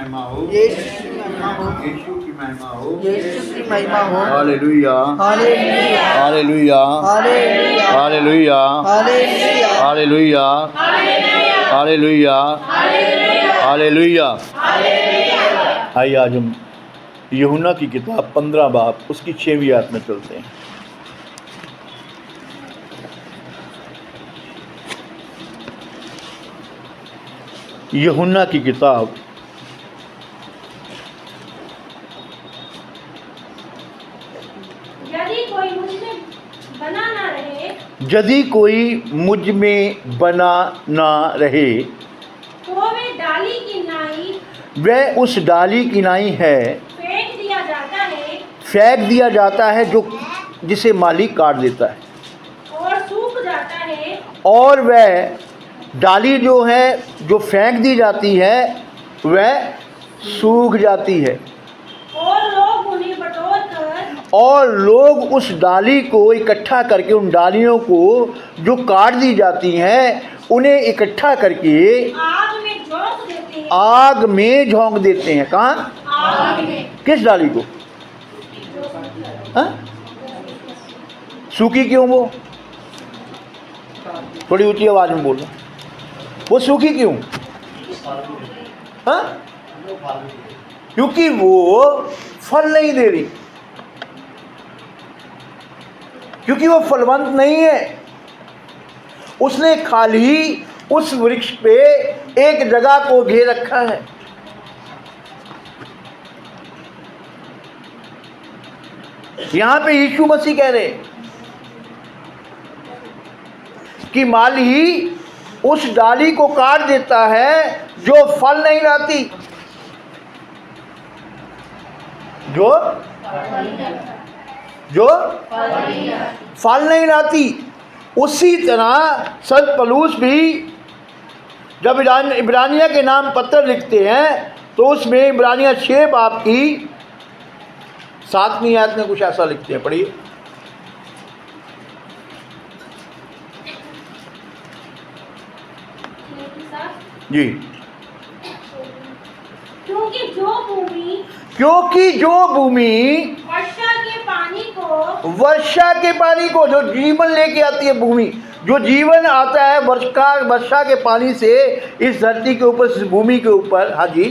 महिमा हो, यीशु की महिमा हो, यीशु की महिमा हो, यीशु की महिमा हो। Hallelujah, hallelujah, hallelujah, hallelujah, hallelujah, hallelujah, hallelujah, hallelujah, hallelujah. आइए आज हम यूहन्ना की किताब 15 बाब उसकी 6वीं आयत में चलते हैं। यूहन्ना की किताब यदि कोई मुझ में बना ना रहे तो वे डाली की नाई वह उस डाली की नाई है, फेंक दिया जाता है जो जिसे मालिक काट देता है, और सूख जाता है। और वह डाली जो है जो फेंक दी जाती है वह सूख जाती है, और लोग उन्हें बटोर कर और लोग उस डाली को इकट्ठा करके, उन डालियों को जो काट दी जाती हैं उन्हें इकट्ठा करके आग में झोंक देते हैं। आग में झोंक देते हैं। कहाँ? आग में। किस डाली को? हाँ? सूखी क्यों? वो थोड़ी ऊंची आवाज में बोलो, वो सूखी क्यों? हाँ? क्योंकि वो फल नहीं दे रही, क्योंकि वो फलवंत नहीं है। उसने खाली उस वृक्ष पे एक जगह को घेर रखा है। यहां पे यीशु मसीह कह रहे कि माली उस डाली को काट देता है जो फल नहीं लाती, जो फल नहीं लाती। उसी तरह संत पौलुस भी जब इब्रानिया के नाम पत्र लिखते हैं तो उसमें इब्रानिया 6 बाब की 7वीं आयत में कुछ ऐसा लिखते हैं। पढ़िए। जी। क्योंकि जो भूमि वर्षा के पानी को जो जीवन लेके आती है, भूमि जो जीवन आता है वर्षा के पानी से इस धरती के ऊपर, इस भूमि के ऊपर। हाँ जी।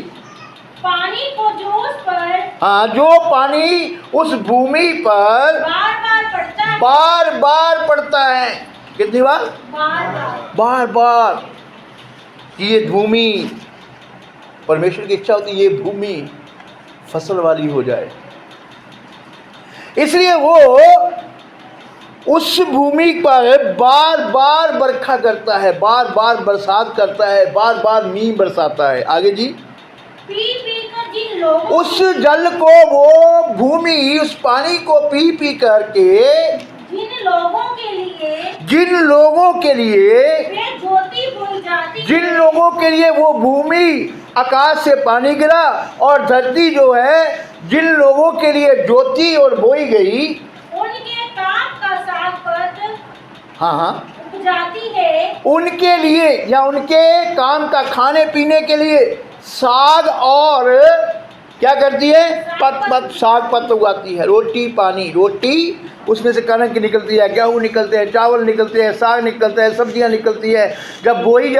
पानी को जो उस पर, हाँ, जो पानी उस भूमि पर बार बार पड़ता है। कितनी बार? बार बार। कि ये भूमि, परमेश्वर की इच्छा होती है ये भूमि फसल वाली हो जाए, इसलिए वो उस भूमि पर बार बार बरखा करता है, बार बार बरसात करता है, बार बार मींह बरसाता है। आगे जी। पी कर जिन लोगों, उस जल को, वो भूमि उस पानी को पी पी करके जिन लोगों के लिए वे ज्योति बोई जाती है, जिन लोगों के लिए वो भूमि आकाश से पानी गिरा और धरती जो है जिन लोगों के लिए ज्योति और बोई गई, उनके काम का साग हाँ उपजाती है। उनके लिए या उनके काम का खाने पीने के लिए साग और क्या करती है? साग पत्त उगाती है। रोटी पानी, रोटी उसमें से कणक निकलती है, गेहूँ निकलते हैं, चावल निकलते हैं, साग निकलता है, सब्जियां निकलती है। जब बोई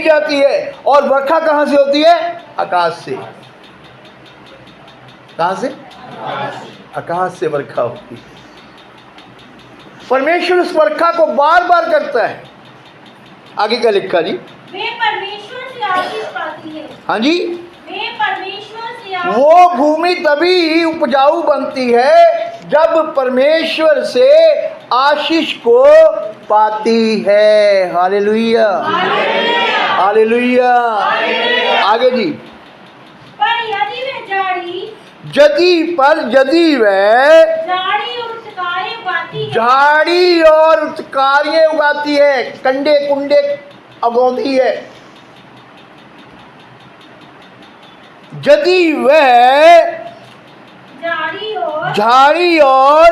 जाती है और बरखा कहाँ से होती है? आकाश से। कहाँ से? आकाश से बरखा होती है। परमेश्वर उस बरखा को बार बार करता है। आगे क्या लिखा जी? वे परमेश्वर से आशीष पाती है। हाँ जी। वे परमेश्वर से, वो भूमि तभी उपजाऊ बनती है जब परमेश्वर से आशीष को पाती है। Hallelujah, hallelujah. आगे जी। पर यदि वे यदि वह झाड़ी और उत्कारियां उगाती है, कंडे कुंडे उगाती है, यदि वह झाड़ी और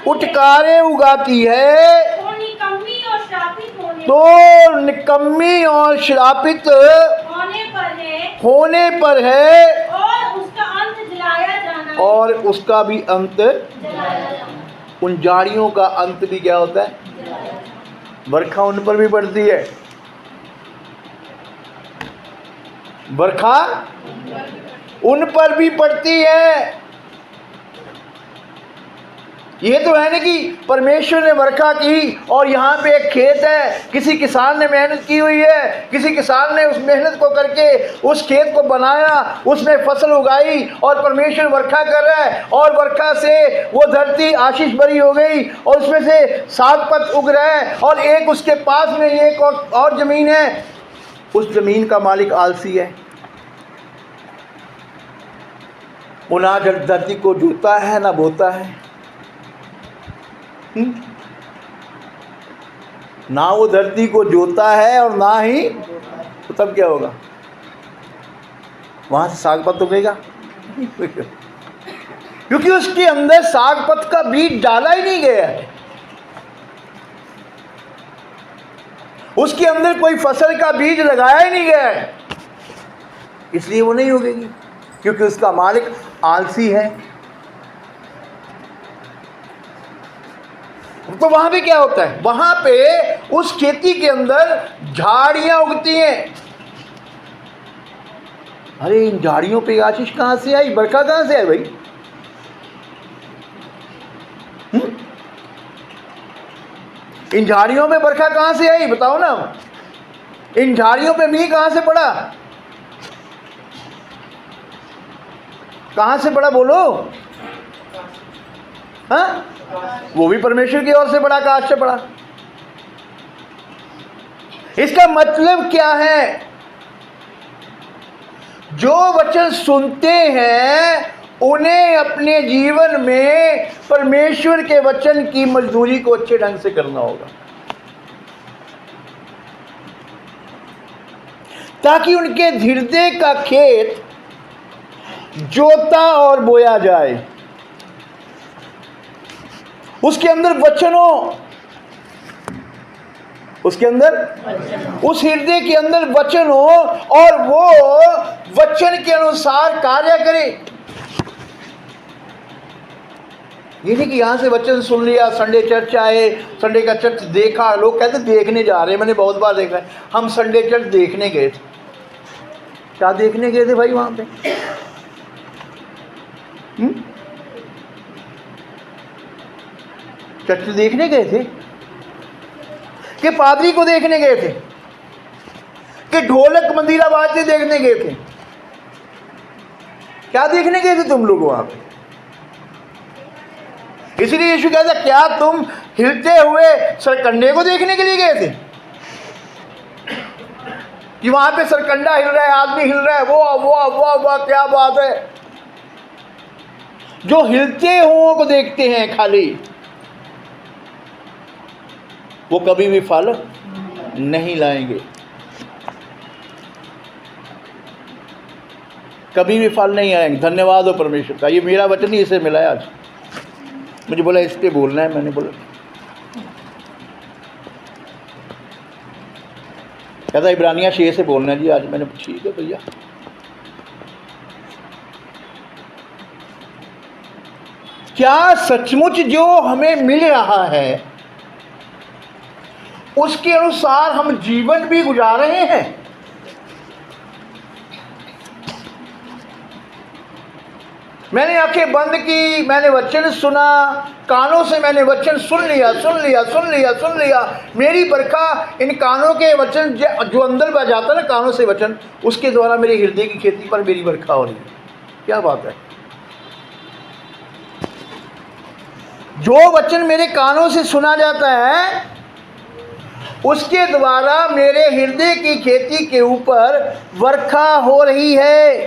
उटकारे उगाती है तो निकम्मी और श्रापित होने पर है और उसका अंत जलाया जाना है। और उसका भी अंत, जलाया जाना। उन झाड़ियों का अंत भी क्या होता है? बरखा उन पर भी पड़ती है, बरखा उन पर भी पड़ती है। ये तो है ना कि परमेश्वर ने बरखा की और यहाँ पे एक खेत है, किसी किसान ने मेहनत की हुई है, किसी किसान ने उस मेहनत को करके उस खेत को बनाया, उसमें फसल उगाई और परमेश्वर बरखा कर रहा है और बरखा से वो धरती आशीष भरी हो गई और उसमें से साग पत उग रहा है और एक उसके पास में एक और ज़मीन है, उस ज़मीन का मालिक आलसी है। वो ना धरती को जोता है ना बोता है, ना वो धरती को जोता है और ना ही, तो तब क्या होगा? वहां से साग पत उगेगा क्योंकि उसके अंदर साग पत का बीज डाला ही नहीं गया है, उसके अंदर कोई फसल का बीज लगाया ही नहीं गया है, इसलिए वो नहीं उगेगी, क्योंकि उसका मालिक आलसी है। तो वहां पे क्या होता है? वहां पे उस खेती के अंदर झाड़ियां उगती हैं। अरे इन झाड़ियों पे आशीष कहां से आई? बरखा कहां से आई भाई? इन झाड़ियों में बरखा कहां से आई बताओ ना? इन झाड़ियों पे मींह कहां से पड़ा? कहां से पड़ा बोलो? हाँ, वो भी परमेश्वर की ओर से पड़ा, आकाश से पड़ा। इसका मतलब क्या है? जो वचन सुनते हैं उन्हें अपने जीवन में परमेश्वर के वचन की मजदूरी को अच्छे ढंग से करना होगा, ताकि उनके हृदय का खेत जोता और बोया जाए, उसके अंदर वचन हो, उसके अंदर उस हृदय के अंदर वचन हो और वो वचन के अनुसार कार्य करे। ये नहीं कि यहां से वचन सुन लिया, संडे चर्च आए, संडे का चर्च देखा, लोग कहते देखने जा रहे हैं, मैंने बहुत बार देखा है, हम संडे चर्च देखने गए थे। क्या देखने गए थे भाई वहां पे? चर्च देखने गए थे कि पादरी को देखने गए थे कि ढोलक मंदिरा बाजे देखने गए थे? क्या देखने गए थे तुम लोग वहां पे? इसलिए यीशु कहता क्या तुम हिलते हुए सरकंडे को देखने के लिए गए थे? कि वहां पे सरकंडा हिल रहा है, आदमी हिल रहा है, वो क्या बात है। जो हिलते हुओं को देखते हैं खाली, वो कभी भी फल नहीं लाएंगे, कभी भी फल नहीं आएंगे। धन्यवाद हो परमेश्वर का, ये मेरा वचन ही इसे मिला है आज। मुझे बोला इस पे बोलना है, मैंने बोला कहता इब्रानिया 6 से बोलना है जी आज। मैंने ठीक है भैया। क्या सचमुच जो हमें मिल रहा है उसके अनुसार हम जीवन भी गुजार रहे हैं? मैंने आंखें बंद की, मैंने वचन सुना, कानों से मैंने वचन सुन लिया। मेरी बरखा इन कानों के वचन जो अंदर बह जाता है ना, कानों से वचन, उसके द्वारा मेरे हृदय की खेती पर मेरी बरखा हो रही है। क्या बात है। जो वचन मेरे कानों से सुना जाता है उसके द्वारा मेरे हृदय की खेती के ऊपर बरखा हो रही है।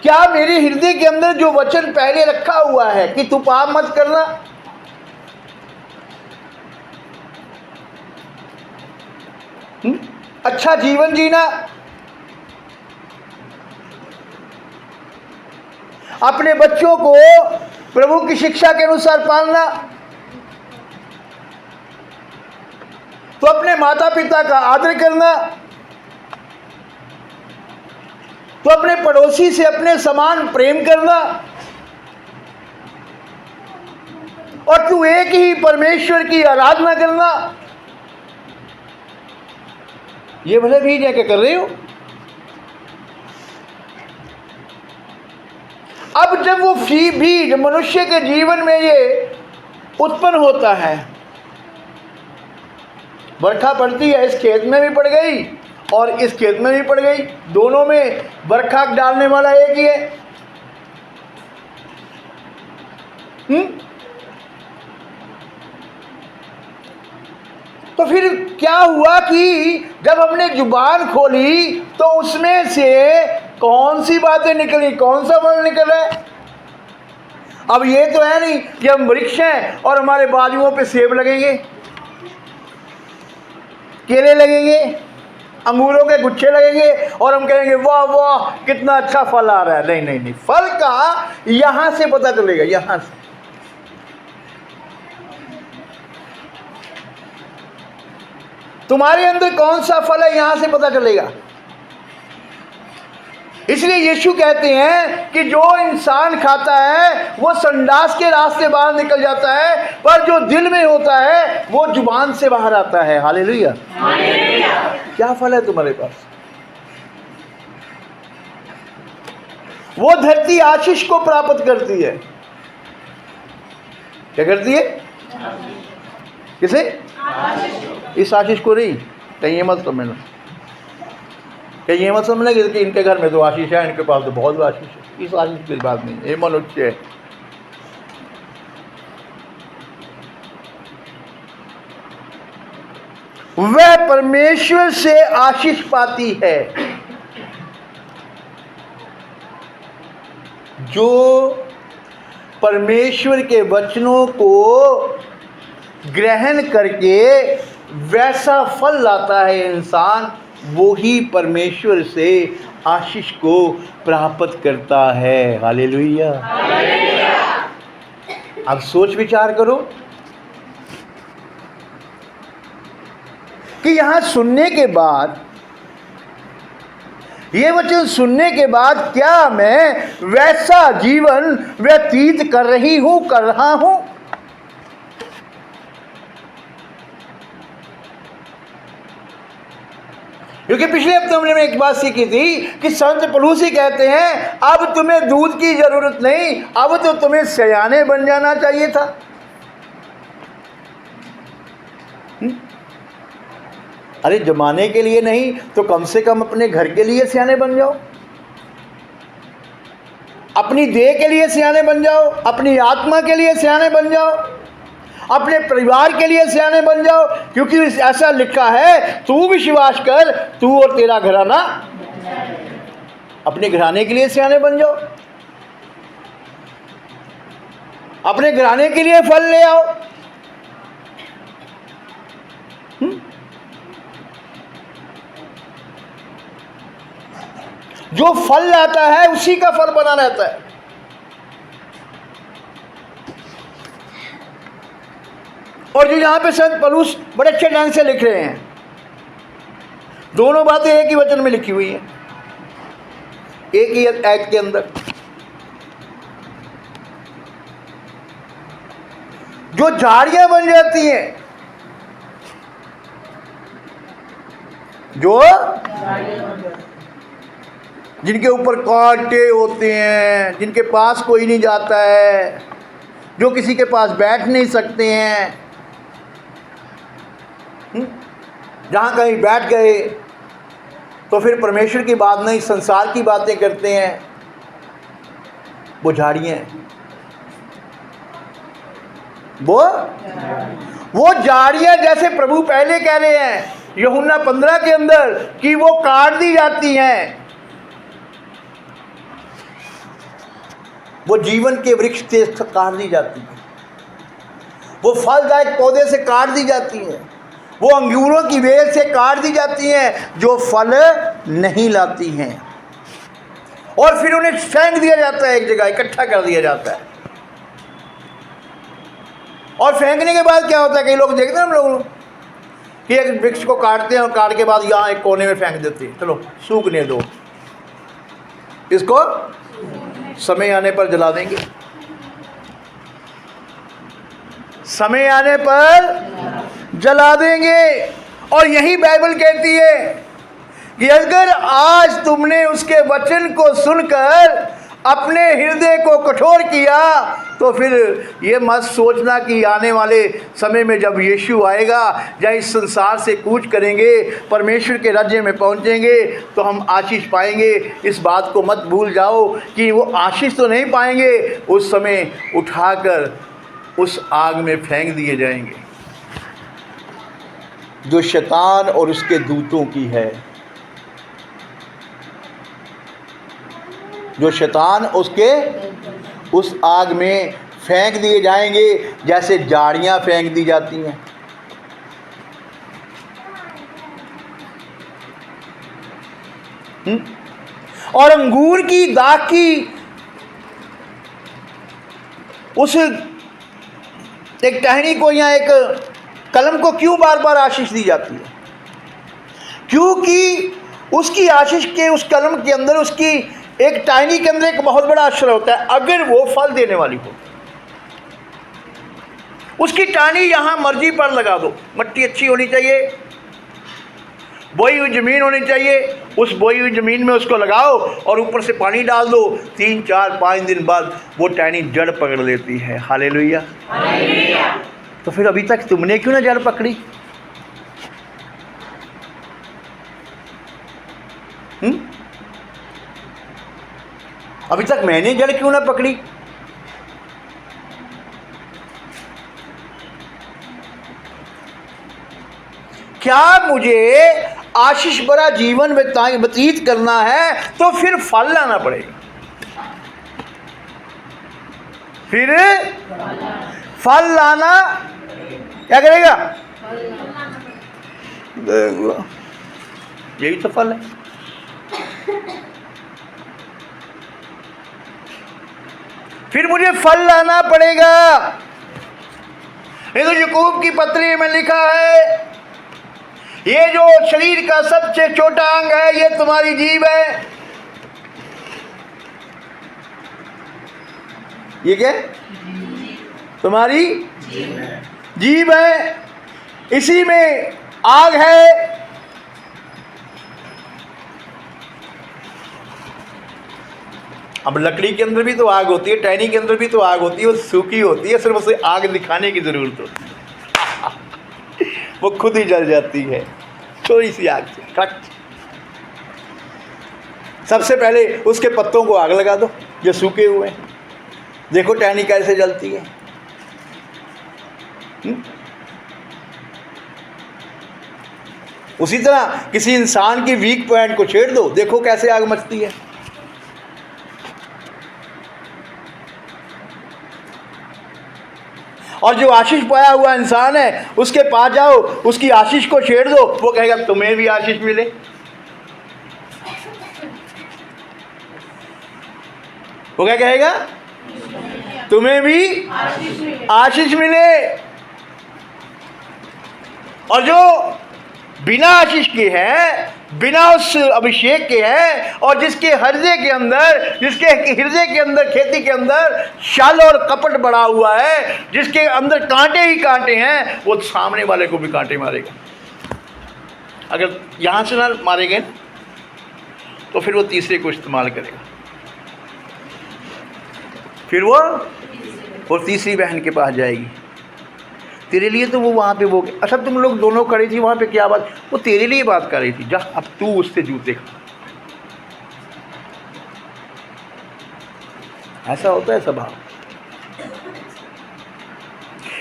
क्या मेरे हृदय के अंदर जो वचन पहले रखा हुआ है कि तू पाप मत करना, अच्छा जीवन जीना, अपने बच्चों को प्रभु की शिक्षा के अनुसार पालना, तो अपने माता पिता का आदर करना, तो अपने पड़ोसी से अपने समान प्रेम करना, और तू एक ही परमेश्वर की आराधना करना, ये भले बीज है, क्या कर रहे हो? अब जब वो बीज मनुष्य के जीवन में ये उत्पन्न होता है, बरखा पड़ती है, इस खेत में भी पड़ गई और इस खेत में भी पड़ गई, दोनों में बरखा डालने वाला एक ही है। तो फिर क्या हुआ कि जब हमने जुबान खोली तो उसमें से कौन सी बातें निकली, कौन सा फल निकला है? अब ये तो है नहीं कि हम वृक्ष हैं और हमारे बाजुओं पे सेब लगेंगे, केले लगेंगे, अंगूरों के गुच्छे लगेंगे और हम कहेंगे वाह वाह कितना अच्छा फल आ रहा है। नहीं नहीं नहीं, फल का यहां से पता चलेगा, यहां से। तुम्हारे अंदर कौन सा फल है, यहां से पता चलेगा। इसलिए यीशु कहते हैं कि जो इंसान खाता है वो संडास के रास्ते बाहर निकल जाता है, पर जो दिल में होता है वो जुबान से बाहर आता है। हालेलुया। क्या फल है तुम्हारे पास? वो धरती आशीष को प्राप्त करती है। क्या करती है? किसे? इस आशीष को नहीं, कहीं ये मत समझना, कहीं ये मत समझना कि इनके घर में तो आशीष है, इनके पास तो बहुत आशीष है। इस आशीष की बात नहीं, ये मनुष्य है। वह परमेश्वर से आशीष पाती है जो परमेश्वर के वचनों को ग्रहण करके वैसा फल लाता है इंसान, वो ही परमेश्वर से आशीष को प्राप्त करता है। हालेलुया। अब सोच विचार करो कि यहां सुनने के बाद, ये वचन सुनने के बाद क्या मैं वैसा जीवन व्यतीत कर रहा हूं? क्योंकि पिछले हफ्ते हमने एक बात सीखी थी कि संत पौलुस कहते हैं अब तुम्हें दूध की जरूरत नहीं, अब तो तुम्हें सयाने बन जाना चाहिए था। अरे जमाने के लिए नहीं तो कम से कम अपने घर के लिए सयाने बन जाओ, अपनी देह के लिए सयाने बन जाओ, अपनी आत्मा के लिए सयाने बन जाओ, अपने परिवार के लिए सयाने बन जाओ। क्योंकि ऐसा लिखा है, तू विश्वास कर, तू और तेरा घराना। अपने घराने के लिए सयाने बन जाओ, अपने घराने के लिए फल ले आओ। जो फल लाता है उसी का फल बना रहता है। और जो यहां पे संत पौलुस बड़े अच्छे ढंग से लिख रहे हैं, दोनों बातें एक ही वचन में लिखी हुई हैं, एक ही आयत के अंदर। जो झाड़ियां बन जाती हैं, जो जिनके ऊपर कांटे होते हैं, जिनके पास कोई नहीं जाता है, जो किसी के पास बैठ नहीं सकते हैं, जहाँ कहीं बैठ गए तो फिर परमेश्वर की बात नहीं, संसार की बातें करते हैं, वो झाड़ियाँ हैं। वो झाड़ियाँ जैसे प्रभु पहले कह रहे हैं यूहन्ना 15 के अंदर कि वो काट दी जाती हैं, वो जीवन के वृक्ष से काट दी जाती हैं, वो फलदायक पौधे से काट दी जाती हैं, वो अंगूरों की बेल से काट दी जाती हैं जो फल नहीं लाती हैं, और फिर उन्हें फेंक दिया जाता है, एक जगह इकट्ठा कर दिया जाता है। और फेंकने के बाद क्या होता है, कई लोग देखते हैं हम लोग कि एक वृक्ष को काटते हैं और काट के बाद यहाँ एक कोने में फेंक देते हैं, चलो सूखने दो। इसको समय आने पर जला देंगे। समय आने पर जला देंगे। और यही बाइबल कहती है कि अगर आज तुमने उसके वचन को सुनकर अपने हृदय को कठोर किया तो फिर ये मत सोचना कि आने वाले समय में जब यीशु आएगा या इस संसार से कूच करेंगे, परमेश्वर के राज्य में पहुंचेंगे तो हम आशीष पाएंगे। इस बात को मत भूल जाओ कि वो आशीष तो नहीं पाएंगे, उस समय उठाकर उस आग में फेंक दिए जाएंगे जो शैतान और उसके दूतों की है। जो शैतान उसके उस आग में फेंक दिए जाएंगे जैसे झाड़ियाँ फेंक दी जाती हैं। और अंगूर की दाख की उस एक टहनी को या एक कलम को क्यों बार बार आशीष दी जाती है? क्योंकि उसकी आशीष के उस कलम के अंदर, उसकी एक टहनी के अंदर एक बहुत बड़ा आश्रय होता है। अगर वो फल देने वाली हो, उसकी टहनी यहाँ मर्जी पर लगा दो। मिट्टी अच्छी होनी चाहिए, बोई हुई ज़मीन होनी चाहिए, उस बोई हुई ज़मीन में उसको लगाओ और ऊपर से पानी डाल दो। 3, 4, 5 दिन बाद वो टहनी जड़ पकड़ लेती है। हालेलुया। तो फिर अभी तक तुमने क्यों ना जड़ पकड़ी? अभी तक मैंने जड़ क्यों ना पकड़ी? क्या मुझे आशीष भरा जीवन व्यतीत करना है तो फिर फल लाना पड़ेगा। फिर फल लाना क्या करेगा? यही तो फल है। फिर मुझे फल लाना पड़ेगा। ये तो याकूब की पत्री में लिखा है, ये जो शरीर का सबसे छोटा अंग है ये तुम्हारी जीभ है। ये क्या? तुम्हारी जीभ है। इसी में आग है। अब लकड़ी के अंदर भी तो आग होती है, टहनी के अंदर भी तो आग होती है, वो सूखी होती है, सिर्फ उसे आग दिखाने की जरूरत होती है। वो खुद ही जल जाती है थोड़ी सी आग से। कट। सबसे पहले उसके पत्तों को आग लगा दो जो सूखे हुए हैं, देखो टहनी कैसे जलती है। उसी तरह किसी इंसान की वीक पॉइंट को छेड़ दो, देखो कैसे आग मचती है। और जो आशीष पाया हुआ इंसान है उसके पास जाओ, उसकी आशीष को छेड़ दो, वो कहेगा तुम्हें भी आशीष मिले। वो क्या कहेगा? तुम्हें भी आशीष मिले। और जो बिना आशीष के है, बिना उस अभिषेक के है, और जिसके हृदय के अंदर खेती के अंदर छल और कपट बढ़ा हुआ है, जिसके अंदर कांटे ही कांटे हैं, वो सामने वाले को भी कांटे मारेगा। अगर यहाँ से ना मारेंगे तो फिर वो तीसरे को इस्तेमाल करेगा। फिर वो तीसरी बहन के पास जाएगी, तेरे लिए तो वो वहाँ पे वो, अच्छा तुम लोग दोनों खड़ी थी वहाँ पे, क्या बात? वो तेरे लिए बात कर रही थी, जा अब तू उससे जूते खा। ऐसा होता है स्वभाव।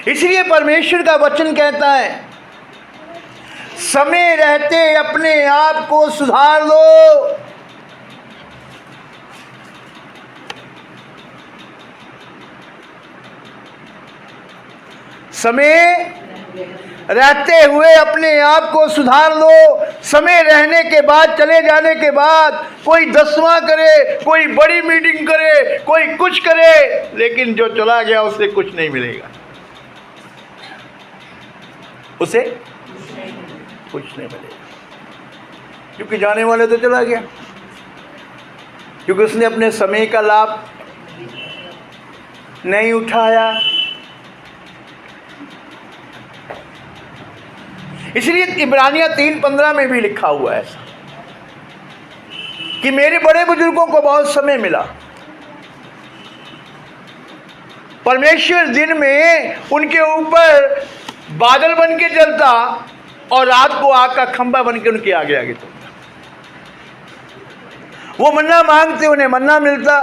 इसलिए परमेश्वर का वचन कहता है, समय रहते अपने आप को सुधार लो। समय रहते हुए अपने आप को सुधार लो। समय रहने के बाद, चले जाने के बाद कोई 10वां करे, कोई बड़ी मीटिंग करे, कोई कुछ करे, लेकिन जो चला गया उसे कुछ नहीं मिलेगा। उसे कुछ नहीं मिलेगा, क्योंकि जाने वाले तो चला गया। क्योंकि उसने अपने समय का लाभ नहीं उठाया। इसलिए इब्रानियां 3:15 में भी लिखा हुआ है ऐसा कि मेरे बड़े बुजुर्गों को बहुत समय मिला। परमेश्वर दिन में उनके ऊपर बादल बन के चलता और रात को आग का खंभा बन के उनके आगे आगे चलता। वो मन्ना मांगते उन्हें मन्ना मिलता,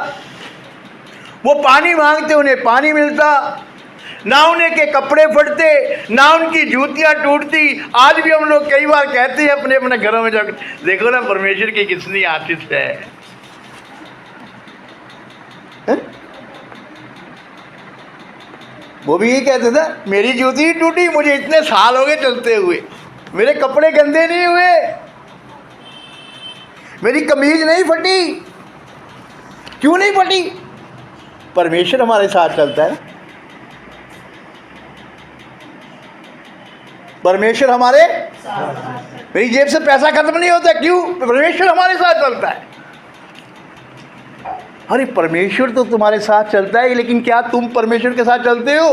वो पानी मांगते उन्हें पानी मिलता, ना उन्हें के कपड़े फटते, ना उनकी जूतियां टूटती। आज भी हम लोग कई बार कहते हैं अपने अपने घरों में जाकर, देखो ना परमेश्वर की कितनी आशीष है। वो भी ये कहते थे, मेरी जूती ही टूटी, मुझे इतने साल हो गए चलते हुए, मेरे कपड़े गंदे नहीं हुए, मेरी कमीज नहीं फटी। क्यों नहीं फटी? परमेश्वर हमारे साथ चलता है। परमेश्वर हमारे, मेरी जेब से पैसा खत्म नहीं होता। क्यों? परमेश्वर हमारे साथ चलता है। अरे परमेश्वर तो तुम्हारे साथ चलता है, लेकिन क्या तुम परमेश्वर के साथ चलते हो?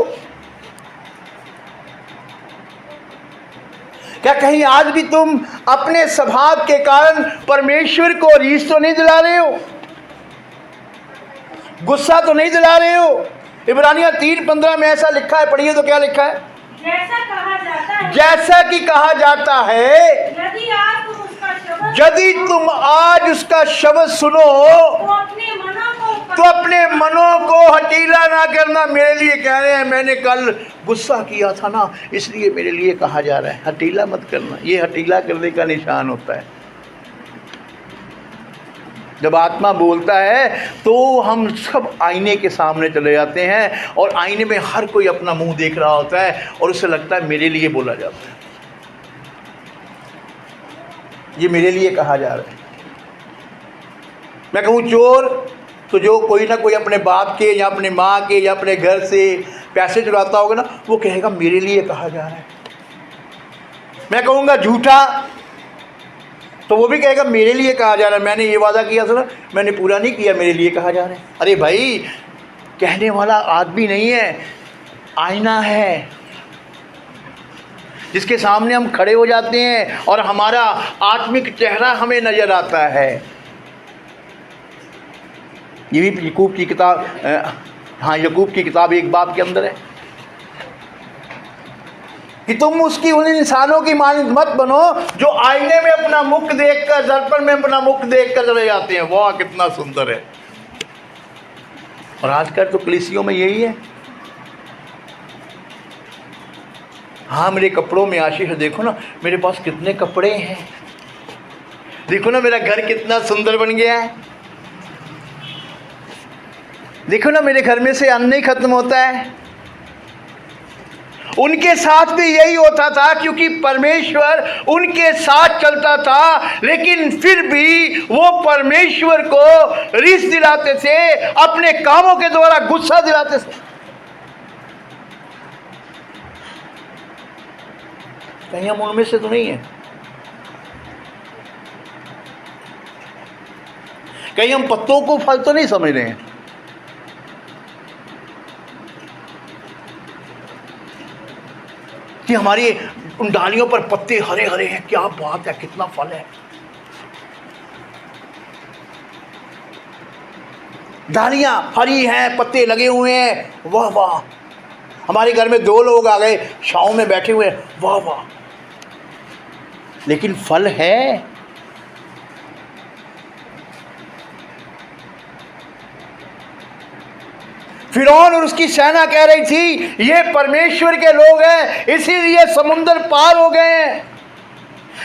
क्या कहीं आज भी तुम अपने स्वभाव के कारण परमेश्वर को रीस तो नहीं दिला रहे हो? गुस्सा तो नहीं दिला रहे हो? इब्रानियां 3:15 में ऐसा लिखा है, पढ़िए तो क्या लिखा है? जैसा कि कहा जाता है, यदि तुम आज उसका शब्द सुनो तो अपने मनों को हटीला ना करना। मेरे लिए कह रहे हैं, मैंने कल गुस्सा किया था ना, इसलिए मेरे लिए कहा जा रहा है हटीला मत करना। ये हटीला करने का निशान होता है। जब आत्मा बोलता है तो हम सब आईने के सामने चले जाते हैं और आईने में हर कोई अपना मुंह देख रहा होता है और उसे लगता है मेरे लिए बोला जाता है, ये मेरे लिए कहा जा रहा है। मैं कहूँ चोर, तो जो कोई ना कोई अपने बाप के या अपने माँ के या अपने घर से पैसे चुराता होगा ना, वो कहेगा मेरे लिए कहा जा रहा है। मैं कहूँगा झूठा, तो वो भी कहेगा मेरे लिए कहा जा रहा है, मैंने ये वादा किया था ना, मैंने पूरा नहीं किया, मेरे लिए कहा जा रहा है। अरे भाई, कहने वाला आदमी नहीं है, आईना है जिसके सामने हम खड़े हो जाते हैं और हमारा आत्मिक चेहरा हमें नजर आता है। ये भी यकूब की किताब, हाँ यकूब की किताब 1 बाब के अंदर है कि तुम उसकी उन इंसानों की मानद मत बनो जो आईने में अपना मुख देखकर, दर्पण में अपना मुख देखकर चले जाते हैं, वाह कितना सुंदर है। और आजकल तो कलीसियों में यही है। हाँ मेरे कपड़ों में आशीष है, देखो ना मेरे पास कितने कपड़े हैं, देखो ना मेरा घर कितना सुंदर बन गया है, देखो ना मेरे घर में से अन्न नहीं खत्म होता है। उनके साथ भी यही होता था क्योंकि परमेश्वर उनके साथ चलता था, लेकिन फिर भी वो परमेश्वर को रीस दिलाते थे, अपने कामों के द्वारा गुस्सा दिलाते थे। कहीं हम उनमें से तो नहीं है? कहीं हम पत्तों को फल तो नहीं समझ रहे हैं? कि हमारी उन डालियों पर पत्ते हरे हरे हैं, क्या बात है, कितना फल है। डालियां हरी हैं, पत्ते लगे हुए हैं, वाह वाह। हमारे घर में 2 लोग आ गए, छांव में बैठे हुए हैं, वाह वाह। लेकिन फल है? फिरौन और उसकी सेना कह रही थी ये परमेश्वर के लोग हैं, इसीलिए समुंदर पार हो गए हैं।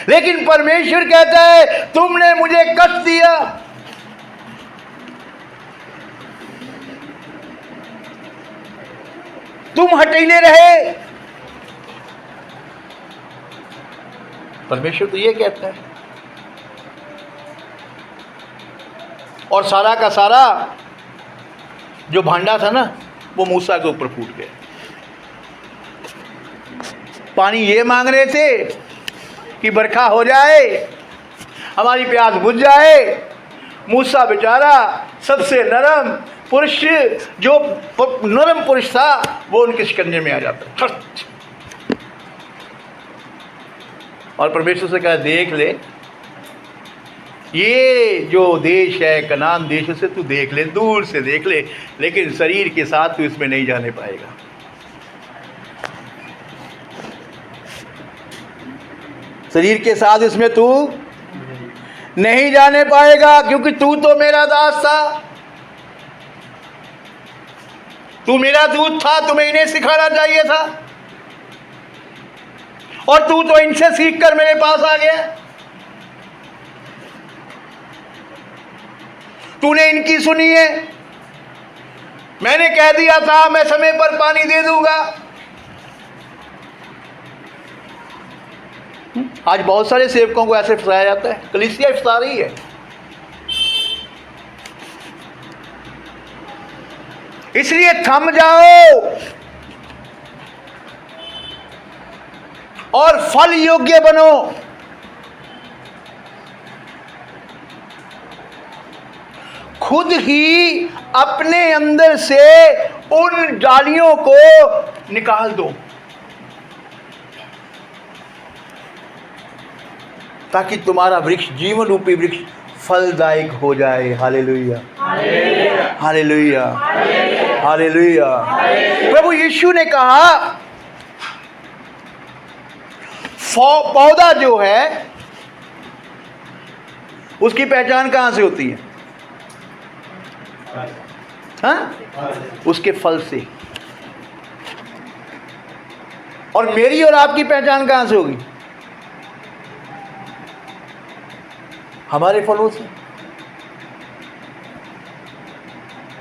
लेकिन परमेश्वर कहता है तुमने मुझे कष्ट दिया, तुम हटीले रहे। परमेश्वर तो ये कहता है। और सारा का सारा जो भांडा था ना, वो मूसा के ऊपर फूट गया। पानी ये मांग रहे थे कि बरखा हो जाए, हमारी प्यास बुझ जाए, मूसा बेचारा सबसे नरम पुरुष, जो नरम पुरुष था, वो उनके शिकंजे में आ जाता। और परमेश्वर से कहा, देख ले, ये जो देश है कनान देश, से तू देख ले, दूर से देख ले, लेकिन शरीर के साथ तू इसमें नहीं जाने पाएगा। शरीर के साथ इसमें तू नहीं जाने पाएगा, क्योंकि तू तो मेरा दास था, तू मेरा दूत था, तुम्हें इन्हें सिखाना चाहिए था, और तू तो इनसे सीख कर मेरे पास आ गया। तूने इनकी सुनी है, मैंने कह दिया था मैं समय पर पानी दे दूंगा। आज बहुत सारे सेवकों को ऐसे फंसाया जाता है, कलीसिया फंसा रही है। इसलिए थम जाओ और फल योग्य बनो। खुद ही अपने अंदर से उन डालियों को निकाल दो, ताकि तुम्हारा वृक्ष, जीवन रूपी वृक्ष, फलदायक हो जाए। Hallelujah, hallelujah, hallelujah. प्रभु यीशु ने कहा, पौधा जो है उसकी पहचान कहां से होती है? हाँ? उसके फल से। और मेरी और आपकी पहचान कहां से होगी? हमारे फलों से।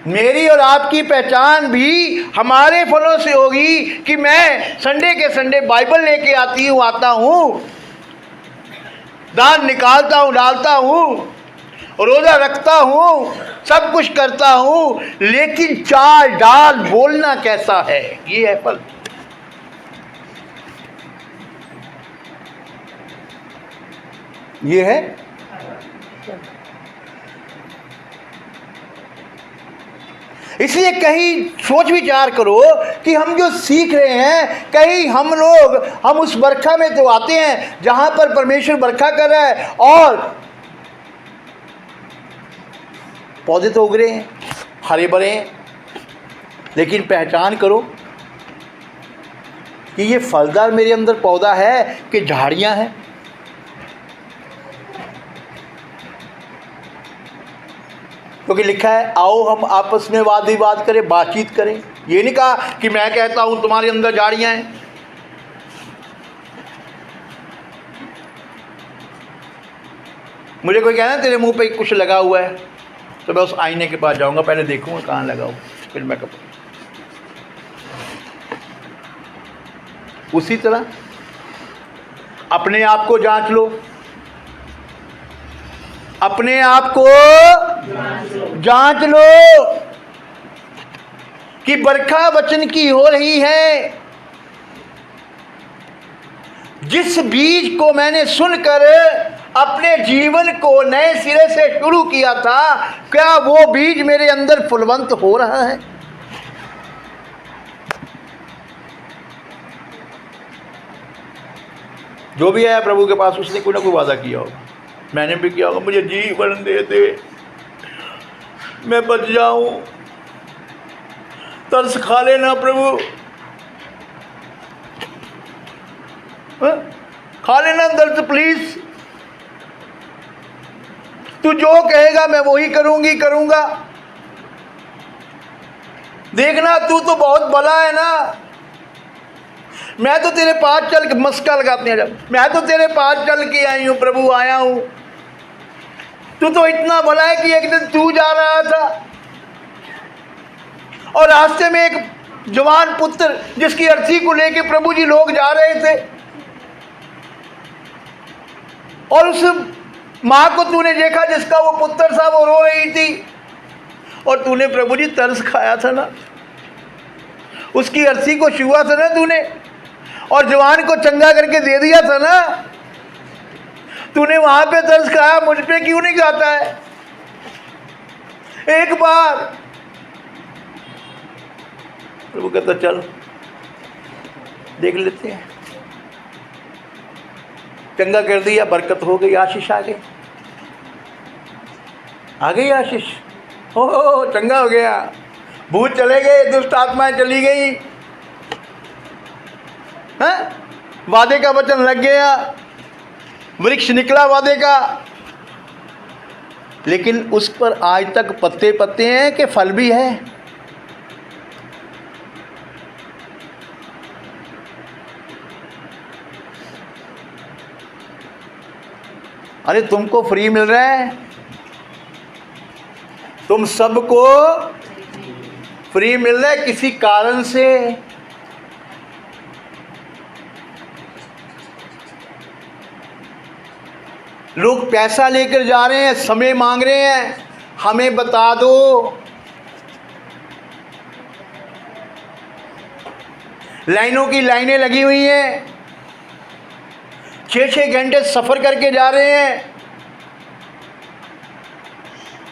मेरी और आपकी पहचान भी हमारे फलों से होगी कि मैं संडे के संडे बाइबल लेके आता हूँ, दान निकालता हूँ, डालता हूँ, रोजा रखता हूँ, सब कुछ करता हूँ, लेकिन चाल डाल बोलना कैसा है? ये है फल। ये है। इसलिए कहीं सोच विचार करो कि हम जो सीख रहे हैं, कहीं हम उस बरखा में तो आते हैं जहां पर परमेश्वर बरखा कर रहा है, और पौधे तो उग रहे हैं, हरे भरे हैं, लेकिन पहचान करो कि ये फलदार मेरे अंदर पौधा है कि झाड़ियां हैं। क्योंकि लिखा है, आओ हम आपस में वाद विवाद करें, बातचीत करें। ये नहीं कहा कि मैं कहता हूं तुम्हारे अंदर झाड़ियां हैं। मुझे कोई कहना तेरे मुंह पे कुछ लगा हुआ है, तो मैं उस आईने के पास जाऊंगा, पहले देखूंगा कहाँ लगा हुआ, फिर मैं कहूँ। उसी तरह अपने आप को जांच लो, अपने आप को जांच लो कि बरखा वचन की हो रही है। जिस बीज को मैंने सुनकर अपने जीवन को नए सिरे से शुरू किया था, क्या वो बीज मेरे अंदर फुलवंत हो रहा है? जो भी आया प्रभु के पास, उसने कोई ना कोई वादा किया होगा, मैंने भी किया होगा, मुझे जीवन दे दे, मैं बच जाऊं, तरस खा लेना प्रभु, खा लेना दर्द प्लीज, तू जो कहेगा मैं वही करूंगा। देखना तू तो बहुत भला है ना, मैं तो तेरे पास चल के, मस्का लगाते हैं जब, मैं तो तेरे पास चल के आई हूं प्रभु, आया हूं। तू तो इतना भला है कि एक दिन तू जा रहा था और रास्ते में एक जवान पुत्र जिसकी अर्थी को लेके प्रभु जी लोग जा रहे थे, और उस मां को तूने देखा जिसका वो पुत्र था, वो रो रही थी, और तूने प्रभु जी तरस खाया था ना, उसकी अर्थी को छुआ था ना तूने, और जवान को चंगा करके दे दिया था ना। तूने वहां पे तरस खाया, मुझ पे क्यों नहीं खाता है? एक बार। प्रभु कहता चल देख लेते हैं। चंगा कर दिया, बरकत हो गई, आशीष आ गई, आ गई आशीष। हो चंगा हो गया, भूत चले गए, दुष्ट आत्माएं चली गई, हैं? वादे का वचन लग गया, वृक्ष निकला वादे का, लेकिन उस पर आज तक पत्ते पत्ते हैं कि फल भी है? अरे तुमको फ्री मिल रहा है, तुम सबको फ्री मिल रहा है किसी कारण से। लोग पैसा लेकर जा रहे हैं, समय मांग रहे हैं, हमें बता दो। लाइनों की लाइनें लगी हुई हैं, 6-6 घंटे सफ़र करके जा रहे हैं,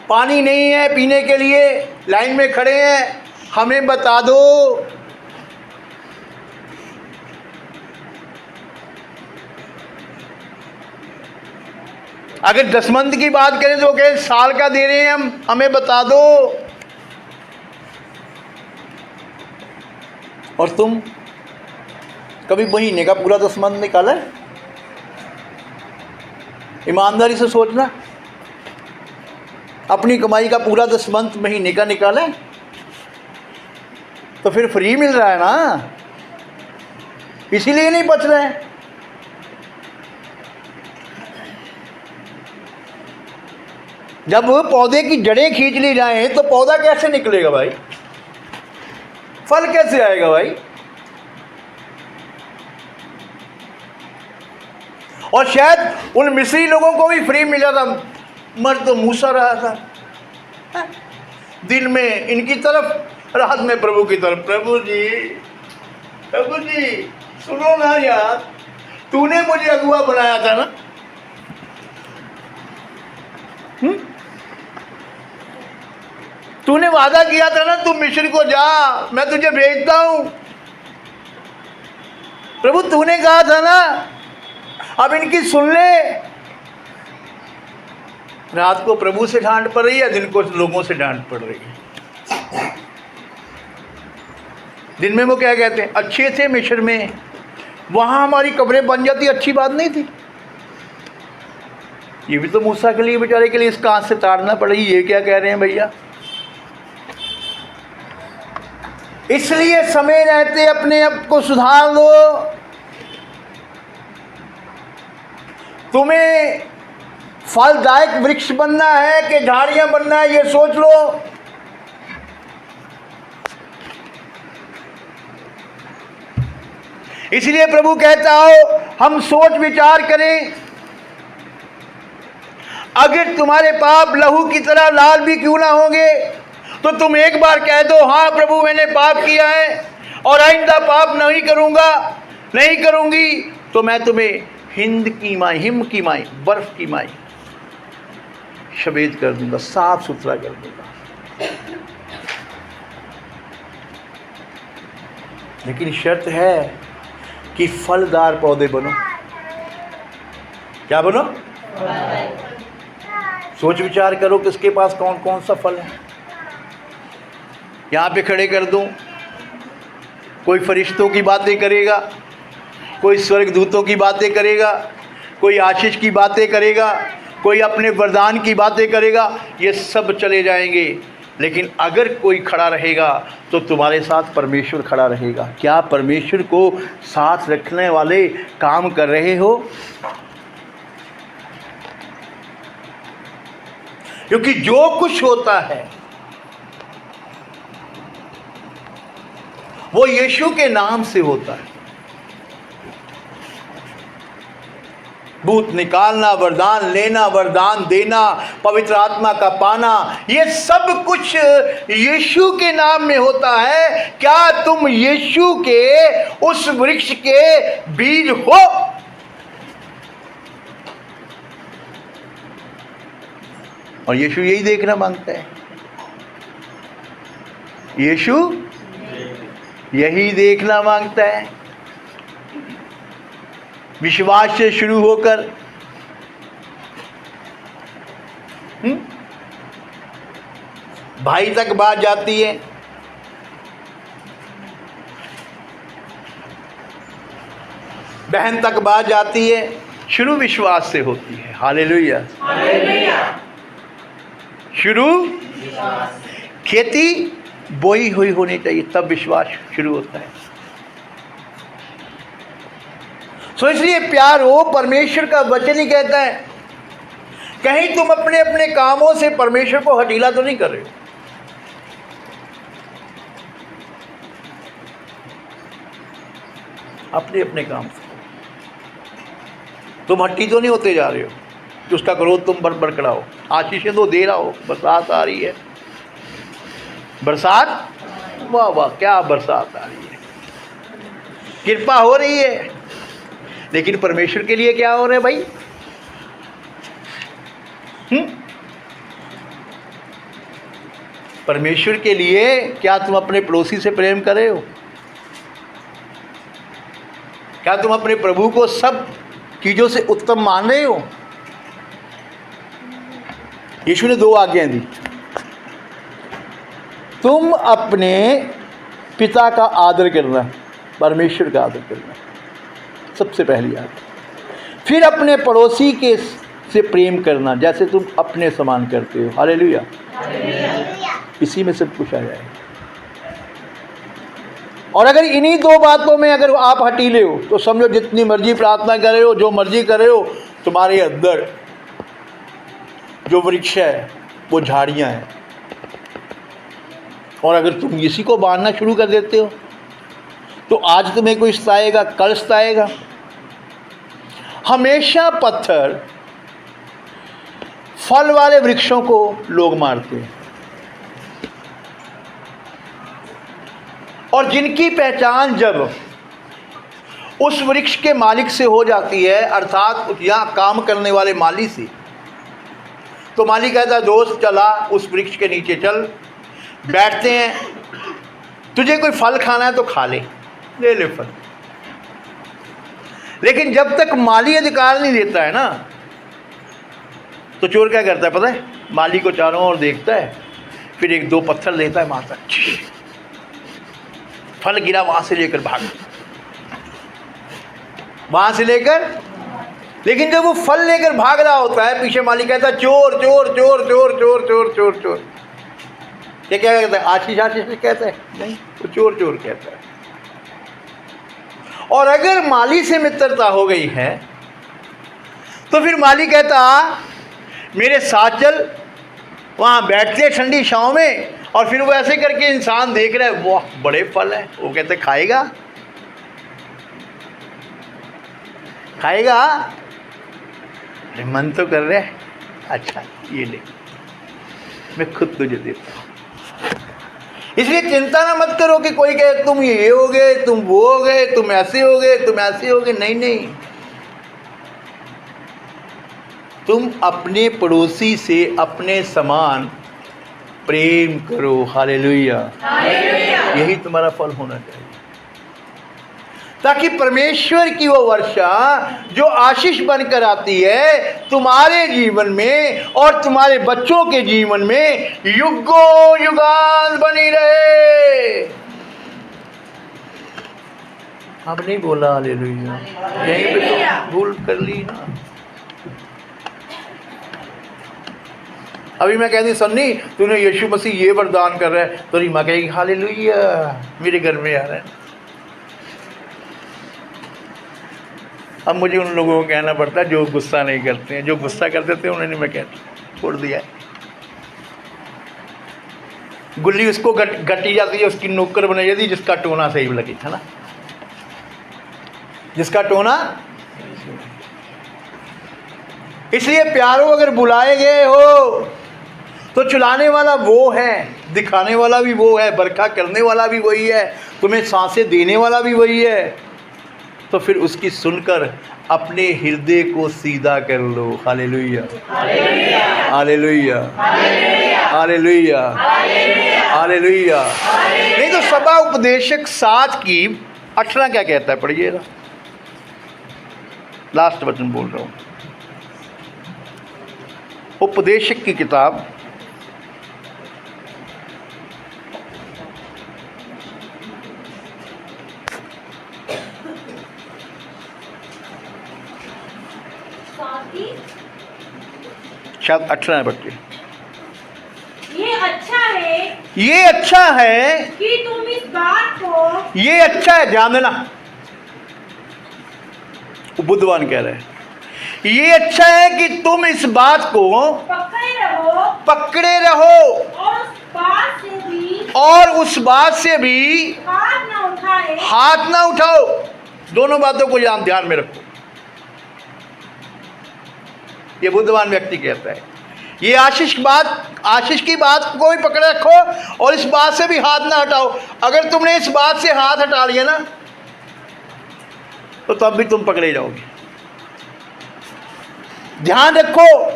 पानी नहीं है पीने के लिए, लाइन में खड़े हैं, हमें बता दो। अगर दसमंत की बात करें तो कहें साल का दे रहे हैं हम, हमें बता दो। और तुम कभी महीने का पूरा दसमंत निकाला है? ईमानदारी से सोचना, अपनी कमाई का पूरा दसमंत महीने का निकाला है तो फिर फ्री मिल रहा है ना, इसीलिए नहीं बच रहे हैं। जब पौधे की जड़ें खींच ली जाएं तो पौधा कैसे निकलेगा भाई? फल कैसे आएगा भाई? और शायद उन मिस्री लोगों को भी फ्री मिला था, मर तो मूसा रहा था, दिन में इनकी तरफ, रात में प्रभु की तरफ। प्रभु जी सुनो ना यार, तूने मुझे अगुआ बनाया था ना, तूने वादा किया था ना, तू मिस्र को जा, मैं तुझे भेजता हूं। प्रभु तूने कहा था ना, अब इनकी सुन ले। रात को प्रभु से डांट पड़ रही है, दिन को लोगों से डांट पड़ रही है। दिन में वो क्या कहते हैं, अच्छे थे मिस्र में, वहां हमारी कब्रें बन जाती, अच्छी बात नहीं थी। ये भी तो मूसा के लिए, बेचारे के लिए इस कांच से ताड़ना पड़ेगी। ये क्या कह रहे हैं भैया? इसलिए समय रहते अपने आप को सुधार लो। तुम्हें फलदायक वृक्ष बनना है कि झाड़ियां बनना है, ये सोच लो। इसलिए प्रभु कहता हो हम सोच विचार करें। अगर तुम्हारे पाप लहू की तरह लाल भी क्यों ना होंगे तो तुम एक बार कह दो, हाँ प्रभु मैंने पाप किया है और आइंदा पाप नहीं करूंगा, नहीं करूंगी, तो मैं तुम्हें हिम की माई, बर्फ की माई शबेद कर दूंगा, साफ सुथरा कर दूंगा। लेकिन शर्त है कि फलदार पौधे बनो। क्या बनो? सोच विचार करो किसके पास कौन कौन सा फल है। यहाँ पे खड़े कर दूं, कोई फरिश्तों की बातें करेगा, कोई स्वर्गदूतों की बातें करेगा, कोई आशीष की बातें करेगा, कोई अपने वरदान की बातें करेगा, ये सब चले जाएंगे। लेकिन अगर कोई खड़ा रहेगा तो तुम्हारे साथ परमेश्वर खड़ा रहेगा। क्या परमेश्वर को साथ रखने वाले काम कर रहे हो? क्योंकि जो कुछ होता है वो यीशु के नाम से होता है। भूत निकालना, वरदान लेना, वरदान देना, पवित्र आत्मा का पाना, ये सब कुछ यीशु के नाम में होता है। क्या तुम यीशु के उस वृक्ष के बीज हो? और यीशु यही देखना मांगता है। यीशु यही देखना मांगता है। विश्वास से शुरू होकर भाई तक बात जाती है, बहन तक बात जाती है, शुरू विश्वास से होती है। हालेलुया, शुरू खेती बोई हुई होनी चाहिए, तब विश्वास शुरू होता है। सो इसलिए प्यार हो, परमेश्वर का वचन ही कहता है, कहीं तुम अपने अपने कामों से परमेश्वर को हठीला तो नहीं कर रहे हो। अपने अपने काम से तुम हट्टी तो नहीं होते जा रहे हो कि उसका क्रोध तुम बरकड़ा हो। आशीषें तो दे रहा हो, बरसात आ रही है, बरसात, वाह वाह क्या बरसात आ रही है, कृपा हो रही है। लेकिन परमेश्वर के लिए क्या हो रहा है भाई? परमेश्वर के लिए क्या तुम अपने पड़ोसी से प्रेम कर रहे हो? क्या तुम अपने प्रभु को सब चीजों से उत्तम मान रहे हो? यीशु ने 2 आज्ञाएं दी। तुम अपने पिता का आदर करना, परमेश्वर का आदर करना, सबसे पहली आज्ञा। फिर अपने पड़ोसी के से प्रेम करना जैसे तुम अपने समान करते हो। हालेलुया, इसी में सब कुछ आ जाएगा। और अगर इन्हीं 2 बातों में अगर आप हटीले हो तो समझो जितनी मर्जी प्रार्थना कर रहे हो, जो मर्जी कर रहे हो, तुम्हारे अंदर जो वृक्ष है वो झाड़ियाँ हैं। और अगर तुम इसी को बांधना शुरू कर देते हो तो आज तुम्हें कोई सताएगा, कल सताएगा। हमेशा पत्थर फल वाले वृक्षों को लोग मारते हैं, और जिनकी पहचान जब उस वृक्ष के मालिक से हो जाती है, अर्थात यहाँ काम करने वाले माली से, तो मालिक कहता है दोस्त चला उस वृक्ष के नीचे चल, बैठते हैं, तुझे कोई फल खाना है तो खा ले, ले ले फल। लेकिन जब तक माली अधिकार नहीं देता है ना, तो चोर क्या करता है पता है? माली को चारों ओर देखता है, फिर 1-2 पत्थर लेता है, मारता है, फल गिरा, वहां से लेकर भाग, वहां से लेकर। लेकिन जब वो फल लेकर भाग रहा होता है, पीछे माली कहता है चोर चोर चोर चोर चोर चोर चोर चोर। ये क्या कहता है? आशीष आशीष कहता है? नहीं, वो चोर चोर कहता है। और अगर माली से मित्रता हो गई है तो फिर माली कहता मेरे साथ चल, वहाँ बैठते ठंडी छाँव में, और फिर वो ऐसे करके इंसान देख रहा है, वाह बड़े फल हैं, वो कहते खाएगा, खाएगा, अरे मन तो कर रहा है, अच्छा ये ले, मैं खुद तुझे देता हूँ। इसलिए चिंता ना मत करो कि कोई कहे तुम ये हो गए, तुम वो हो गए, तुम ऐसे हो गए, तुम ऐसे हो गए। नहीं नहीं, तुम अपने पड़ोसी से अपने समान प्रेम करो। हालेलुया, यही तुम्हारा फल होना चाहिए, ताकि परमेश्वर की वो वर्षा जो आशीष बनकर आती है तुम्हारे जीवन में और तुम्हारे बच्चों के जीवन में युगों युगान बनी रहे। अब नहीं बोला हालेलुया, यहीं पे तो भूल कर ली ना। अभी मैं कहती सन्नी तूने यीशु मसीह ये वरदान कर रहा है, तो रीमा कहेगी हालेलुया मेरे घर में आ रहा है। अब मुझे उन लोगों को कहना पड़ता है जो गुस्सा नहीं करते हैं, जो गुस्सा करते थे उन्होंने मैं कहता छोड़ दिया है। गुल्ली उसको गटी जाती है, उसकी नौकर बनाई जाती है जिसका टोना सही लगे, है ना, जिसका टोना। इसलिए प्यारो अगर बुलाए गए हो तो चुलाने वाला वो है, दिखाने वाला भी वो है, बरखा करने वाला भी वही है, तुम्हें सांसें देने वाला भी वही है। तो फिर उसकी सुनकर अपने हृदय को सीधा कर लो। Hallelujah, hallelujah, hallelujah, hallelujah, hallelujah. नहीं तो सभा उपदेशक 7 की 18 क्या कहता है, पढ़िएगा। लास्ट वचन बोल रहा हूँ, उपदेशक की किताब 7 शायद 18 बच्चे। ये अच्छा है ये अच्छा है, कि तुम इस बात को ये अच्छा है, ध्यान देना, बुद्धवान कह रहे हैं, ये अच्छा है कि तुम इस बात को पकड़े रहो और उस बात से भी हाथ ना उठाओ। दोनों बातों को ध्यान में रखो। ये बुद्धवान व्यक्ति कहता है, ये आशीष की बात को भी पकड़े रखो और इस बात से भी हाथ ना हटाओ। अगर तुमने इस बात से हाथ हटा लिया ना, तो तब भी तुम पकड़े जाओगे। ध्यान रखो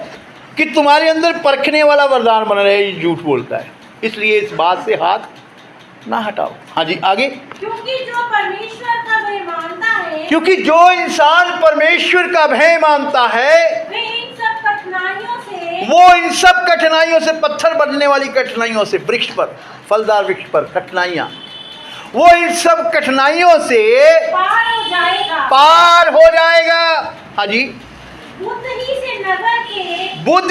कि तुम्हारे अंदर परखने वाला वरदान बना रहे। ये झूठ बोलता है, इसलिए इस बात से हाथ ना हटाओ। हाँ जी, आगे। क्योंकि जो परमेश्वर का भय मानता है, क्योंकि जो इंसान परमेश्वर का भय मानता है, वो इन सब कठिनाइयों से, पत्थर बनने वाली कठिनाइयों से, वृक्ष पर, फलदार वृक्ष पर कठिनाइयां, वो इन सब कठिनाइयों से पार हो जाएगा। हाँ जी। बुद्ध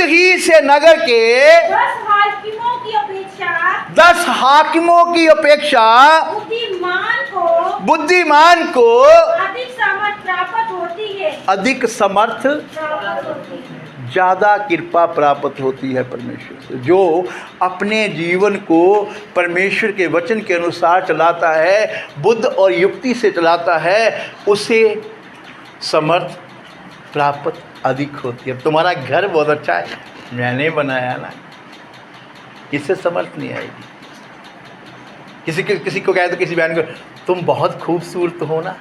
ही से नगर के 10 हाकिमों की अपेक्षा बुद्धिमान को अधिक समर्थ ज़्यादा कृपा प्राप्त होती है परमेश्वर से। जो अपने जीवन को परमेश्वर के वचन के अनुसार चलाता है, बुद्ध और युक्ति से चलाता है, उसे समर्थ प्राप्त अधिक होती है। तुम्हारा घर बहुत अच्छा है, मैंने बनाया ना, इससे समर्थ नहीं आएगी। किसी को कहे तो, किसी बहन को तुम बहुत खूबसूरत हो ना,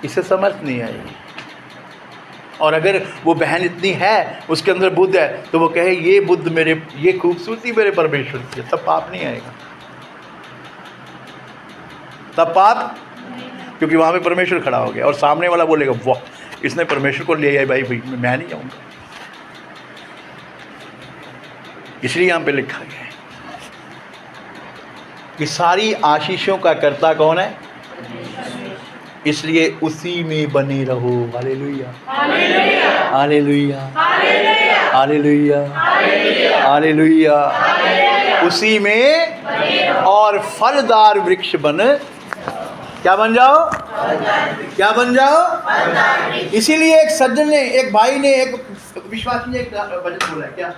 इससे समर्थ नहीं आएगी। और अगर वो बहन इतनी है, उसके अंदर बुद्ध है, तो वो कहे ये बुद्ध मेरे, ये खूबसूरती मेरे परमेश्वर की है, तब पाप नहीं आएगा। तब पाप, क्योंकि वहाँ पे परमेश्वर खड़ा हो गया और सामने वाला बोलेगा वाह, इसने परमेश्वर को ले आया, भाई मैं नहीं जाऊँगा। इसलिए यहाँ पे लिखा गया है कि सारी आशीषों का कर्ता कौन है? इसलिए उसी में बने रहो। Hallelujah, hallelujah, hallelujah, hallelujah. उसी में और फलदार वृक्ष बन, क्या बन जाओ? क्या बन जाओ? इसीलिए एक सज्जन ने, एक भाई ने, एक विश्वासी ने एक वचन बोला है, क्या?